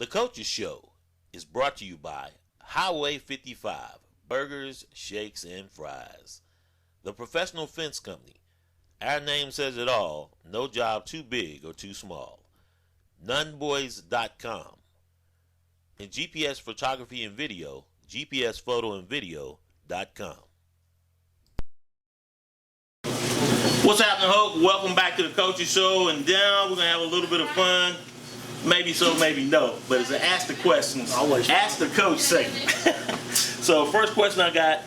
The Coaches Show is brought to you by Highway 55 Burgers, Shakes, and Fries. The Professional Fence Company. Our name says it all. No job too big or too small. Nunboys.com. And GPS Photography and Video, GPSPhotoandVideo.com. What's happening, Hope? Welcome back to the Coaches Show. And now we're going to have a little bit of fun. Maybe so, maybe no. But it's an Ask the Questions. Always. Ask the Coach segment. So, first question I got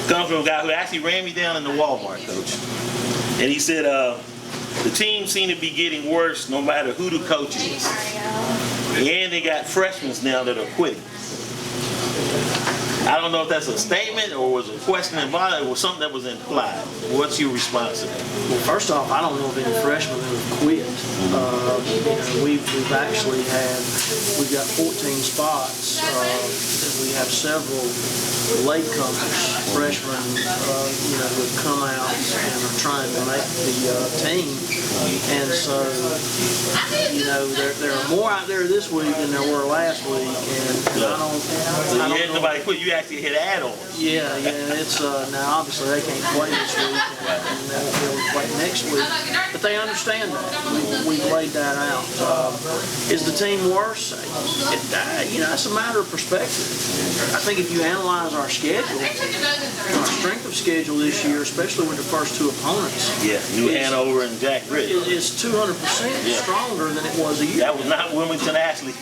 comes from a guy who actually ran me down in the Walmart, Coach. And he said, the team seemed to be getting worse no matter who the coach is. And they got freshmen now that are quitting. I don't know if that's a statement or was a question involved or something that was implied. What's your response to that? Well, first off, I don't know of any freshmen who have quit. We've actually we've got 14 spots, and we have several latecomers, freshmen, who have come out and are trying to make the team. And so, there are more out there this week than there were last week, and I don't know. Nobody quit. You actually hit add-ons. Yeah. It's now obviously they can't play this week, and they'll play next week. But they understand that. We've laid that out. Is the team worse? It's a matter of perspective. I think if you analyze our schedule, our strength of schedule this year, especially with the first two opponents, New Hanover and Jack Bridge, is 200% stronger than it was a year. That was not Wilmington Ashley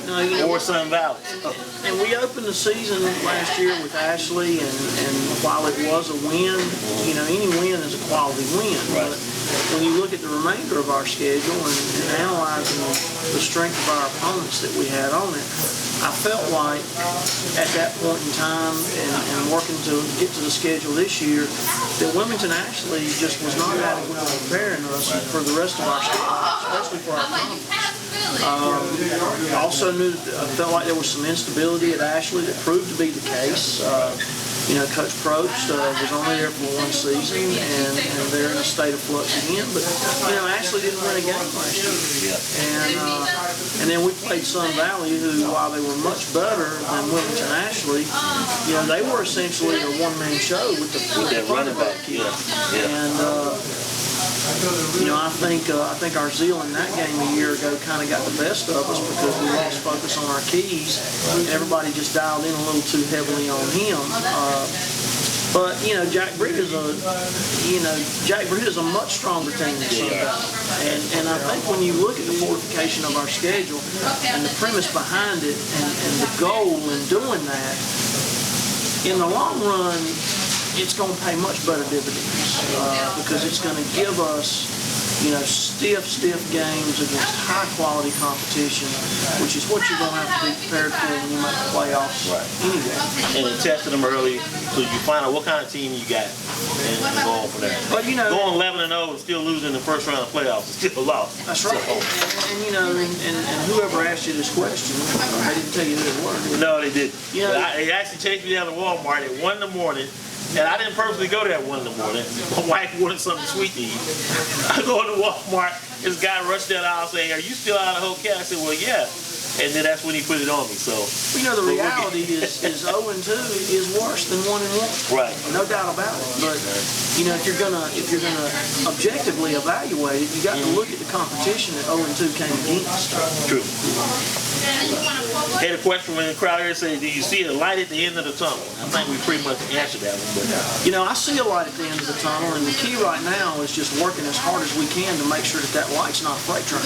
or Sun Valley. And we opened the season last year with Ashley, and while it was a win, any win is a quality win. Right. But when you look at the remainder of our schedule and analyzing the strength of our opponents that we had on it, I felt like at that point in time and working to get to the schedule this year that Wilmington actually just was not adequately preparing us for the rest of our schedule, especially for our conference. Also felt like there was some instability at Ashley that proved to be the case. Coach Probst was only there for one season, and they're in a state of flux again. But Ashley didn't win a game last year, and then we played Sun Valley, who, while they were much better than Wilmington Ashley, they were essentially a one-man show with the running back. And I think our zeal in that game a year ago kind of got the best of us because we lost focus on our keys, and everybody just dialed in a little too heavily on him. But Jack Bridge is a much stronger team than Sun Valley. And I think when you look at the fortification of our schedule and the premise behind it and the goal in doing that, in the long run, it's going to pay much better dividends because it's going to give us, stiff games against high-quality competition, which is what you're going to have to be prepared for when you make the playoffs anyway. And then tested them early so you find out what kind of team you got and go on from there. But, going 11-0 and still losing the first round of playoffs is still a loss. That's right. And whoever asked you this question, they didn't tell you who they were. No, they didn't. They actually chased me down to Walmart at 1 in the morning. And I didn't purposely go there at 1 in the morning. My wife wanted something sweet to eat. I go to Walmart, this guy rushed down the aisle saying, "Are you still out of whole cat?" I said, "Well, yeah." And then that's when he put it on me. So the reality is 0-2 is worse than 1-1. Right. No doubt about it. But if you're gonna objectively evaluate it, you got to look at the competition that 0-2 came against. True. Had a question from the crowd here saying, "Do you see a light at the end of the tunnel?" I think we pretty much answered that one. But I see a light at the end of the tunnel, and the key right now is just working as hard as we can to make sure that light's not a freight train.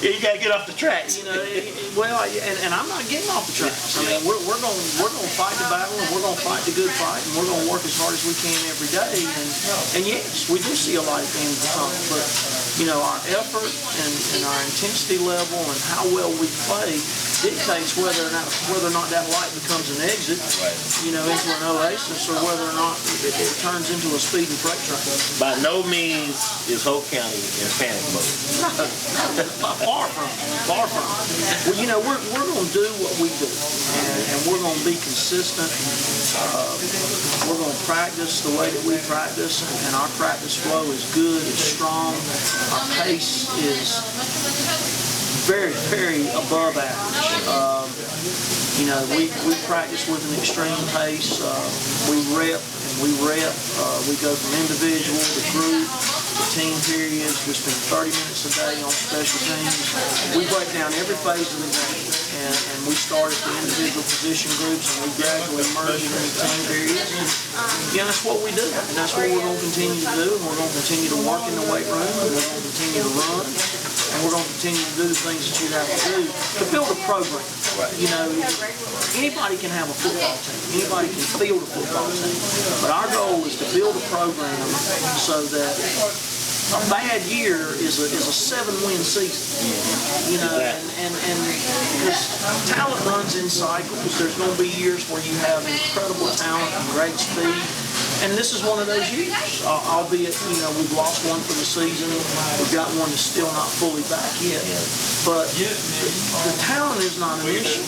You gotta get off the tracks. And I'm not getting off the tracks. I mean, we're gonna fight the battle, and we're gonna fight the good fight, and we're gonna work as hard as we can every day. And yes, we do see a light at the end of the tunnel, but our effort and our intensity level and how well we play dictates whether or not that light becomes an exit, into an oasis, or whether or not it turns into a speeding freight train. By no means is Hope County in panic mode. Far from it. Well, we're going to do what we do, and we're going to be consistent. We're going to practice the way that we practice, and our practice flow is good, it's strong. Our pace is very, very above average. You know, we practice with an extreme pace. We rep and we rep. We go from individual to group to team periods. We spend 30 minutes a day on special teams. We break down every phase of the game. And we start at the individual position groups and we gradually merge it into team periods. And yeah, that's what we do. And that's what we're going to continue to do. And we're going to continue to work in the weight room. And we're going to continue to run. And we're going to continue to do the things that you have to do to build a program. Right. You know, anybody can have a football team. Anybody can field a football team. But our goal is to build a program so that a bad year is a 7-win season. You know, and because talent runs in cycles. There's going to be years where you have incredible talent and great speed. And this is one of those years, albeit, you know, we've lost one for the season. We've got one that's still not fully back yet. But the talent is not an issue.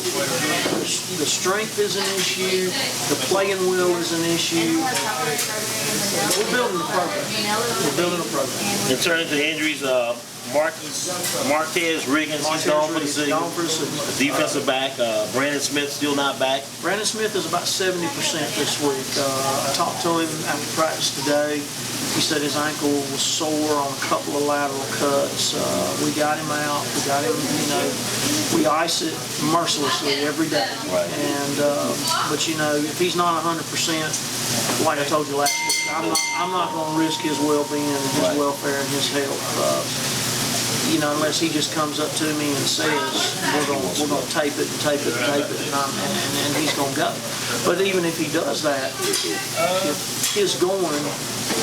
The strength is an issue. The playing will is an issue. We're building a program. We're building a program. In terms of injuries, Marquez Riggins, he's gone for the season. Defensive back, Brandon Smith still not back. Brandon Smith is about 70% this week. I talked to him after practice today. He said his ankle was sore on a couple of lateral cuts. We got him out. We got him, you know, we ice it mercilessly every day. Right. And but you know, if he's not 100%, like I told you last week, I'm not going to risk his well-being and his welfare and his health. You know, unless he just comes up to me and says, we're going to tape it and tape it and tape it, and he's going to go. But even if he does that, if his going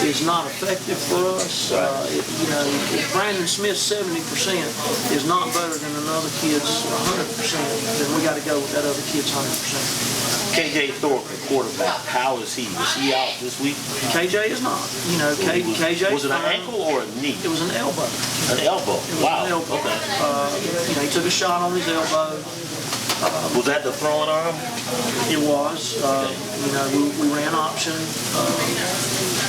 is not effective for us, you know, if Brandon Smith's 70% is not better than another kid's 100%, then we got to go with that other kid's 100%. KJ Thorpe, quarterback, how is he? Is he out this week? KJ is not. You know, KJ. Was it an ankle or a knee? It was an elbow. An elbow. Wow. An elbow. Okay. You know, he took a shot on his elbow. Was that the throwing arm? It was. You know, we ran option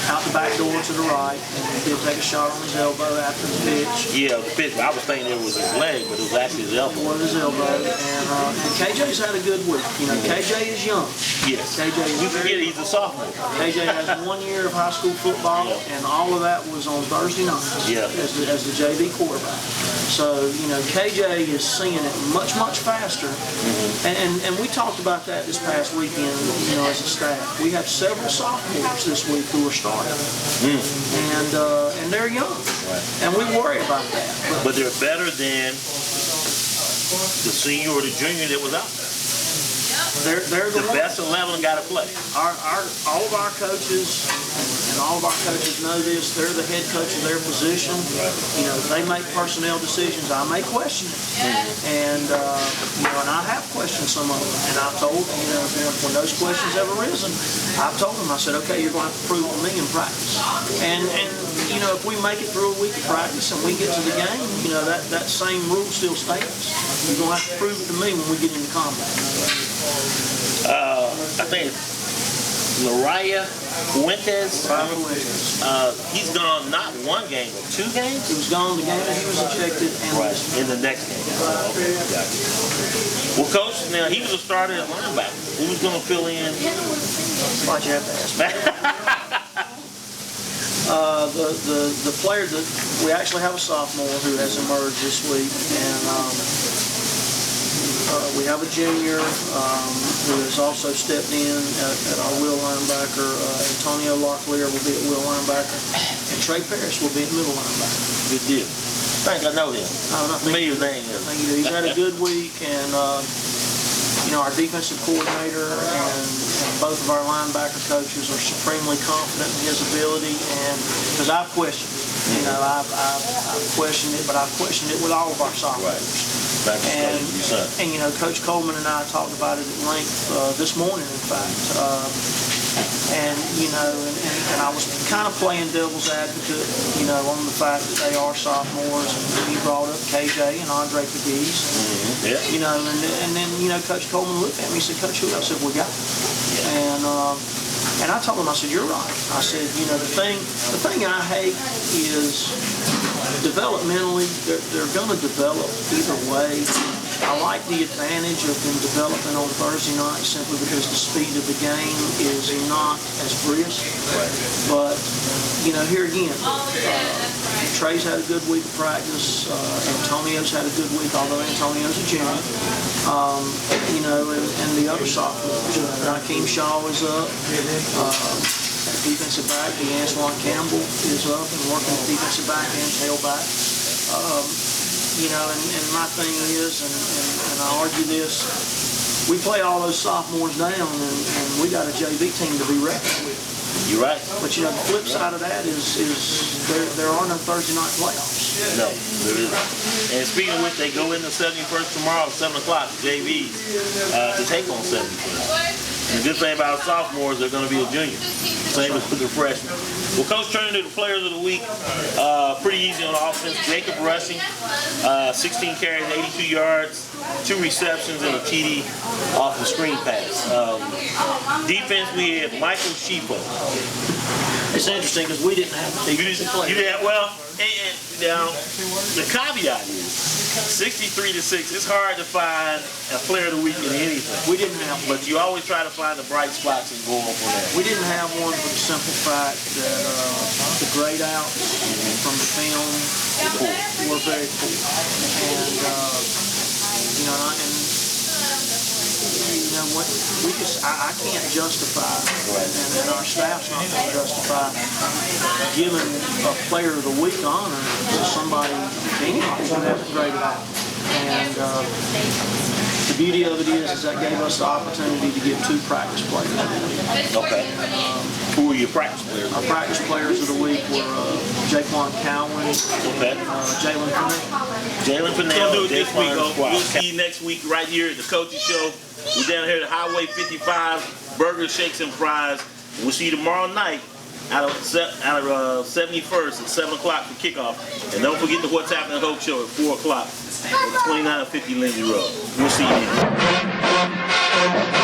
out the back door to the right, and he did take a shot on his elbow after the pitch. Yeah, the pitch. I was thinking it was his leg, but it was actually his elbow. It was his elbow, and KJ's had a good week. You know, KJ is young. Yes. KJ is You forget he's a sophomore. KJ has 1 year of high school football, and all of that was on Thursday nights as the JV quarterback. So, you know, KJ is seeing it much, much faster. And we talked about that this past weekend, you know, as a staff. We have several sophomores this week who are starting. And they're young. And we worry about that. But they're better than the senior or the junior that was out there. They're the best 11 got to play. All of our coaches, and all of our coaches know this, they're the head coach of their position. You know, they make personnel decisions. I may question it. And, you know, and I have questioned some of them. And I've told, you know, when those questions have arisen, I've told them, I said, okay, you're going to have to prove it to me in practice. And you know, if we make it through a week of practice and we get to the game, you know, that same rule still stands. You're going to have to prove it to me when we get into combat. I think Mariah Fuentes. He's gone not one game, but 2 games? He was gone the game that he was ejected and in the next game. Well, Coach, now he was a starter at linebacker. Who was going to fill in? Why'd you have to ask me? The player that we actually have a sophomore who has emerged this week, and we have a junior who has also stepped in at our will linebacker. Antonio Locklear will be at will linebacker, and Trey Parrish will be at middle linebacker. Good deal. I think I know him. Familiar name. He's had a good week, and you know, our defensive coordinator and both of our linebacker coaches are supremely confident in his ability, and because I've questioned it. You know, I've questioned it, but I've questioned it with all of our sophomores. And you know, Coach Coleman and I talked about it at length this morning, in fact. And you know, and I was kind of playing devil's advocate, you know, on the fact that they are sophomores, and he brought up KJ and Andre Pegues. You know, and then you know, Coach Coleman looked at me and said, "Coach, who else have we got?" And And I told him, I said, you're right. I said, you know, the thing I hate is developmentally, they're going to develop either way. I like the advantage of them developing on Thursday night simply because the speed of the game is not as brisk. But, you know, here again, Trey's had a good week of practice. Antonio's had a good week, although Antonio's a junior. You know, and the other sophomores. Raheem Shaw is up. Defensive back, DeAntoine Campbell is up and working at defensive back and tailback. You know, and my thing is, and I argue this, we play all those sophomores down, and we got a JV team to be reckoned with. You're right. But you know, the flip side of that is there are no Thursday night playoffs. No, there isn't. And speaking of which, they go into 71st tomorrow at 7 o'clock, JV, to take on 71st. And the good thing about sophomores, they're going to be a junior. Same as with the freshmen. Well, Coach, turning to the players of the week, pretty easy on offense. Jacob Rushing, 16 carries, 82 yards, 2 receptions, and a TD off the screen pass. Defense, we had Michael Sheepo. It's interesting because we didn't have the defensive player. You didn't, well, now, the caveat is 63-6. It's hard to find a player of the week in anything. We didn't have one. But you always try to find the bright spots and go on for that. We didn't have one for the simple fact that the grade outs from the film were very poor. And, you know what, I can't justify, and our staff's not going to justify giving a player of the week honor to somebody, anybody who hasn't graded out. And the beauty of it is that gave us the opportunity to give 2 practice players of the week. Okay. Who were your practice players? Our practice players of the week were Jaquan Cowan, Okay. Jalen Pennell. Jalen Pennell. We'll do it this week, though. Wow. We'll see you next week right here at the Coaches Show. We're down here at Highway 55, Burgers, Shakes, and Fries. We'll see you tomorrow night out of 71st at 7 o'clock for kickoff. And don't forget the What's Happening Hope Show at 4 o'clock at 2950 Lindsay Road. We'll see you then.